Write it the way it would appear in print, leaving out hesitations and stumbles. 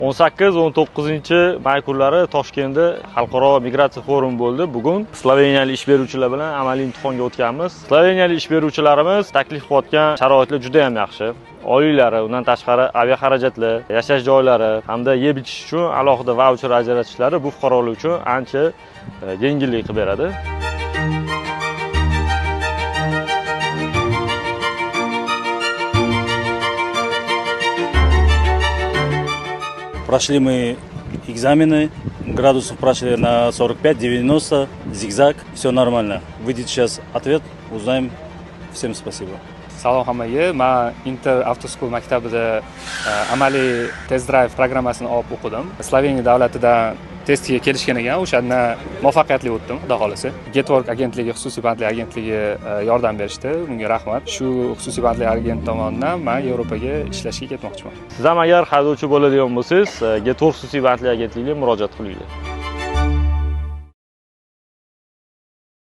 18-19 may kunlari Toshkentda xalqaro migratsiya forumi bo'ldi. Bugun sloveniyalik ish beruvchilar bilan amaliy imtihonga o'tganmiz. Sloveniyalik ish beruvchilarimiz taklif qilayotgan sharoitlar juda ham yaxshi. Oilalari, undan tashqari aviaxarajatlar, yashash joylari hamda yeb ichish uchun alohida vaucher ajratishlari bu fuqarolar uchun ancha yengillik qilib beradi. Прошли мы экзамены, градусов прошли на 45-90, зигзаг, все нормально. Выйдет сейчас ответ, узнаем. Всем спасибо. Salom hammaga. Men Inter Avtoskol maktabida amaliy test drive programmasini olib o'qidim. Sloveniya davlatidan testga kelishgan ekan, o'shanda muvaffaqiyatli o'tdim, xudo xolasa. Getwork agentligi, xususiy bandlik agentligi yordam berishdi. Bunga rahmat. Shu xususiy bandlik agent tomonidan men Yevropaga ishlashga ketmoqchiman. Siz ham agar haydovchi bo'ladigan bo'lsangiz, Getwork xususiy bandlik agentligiga murojaat qilinglar.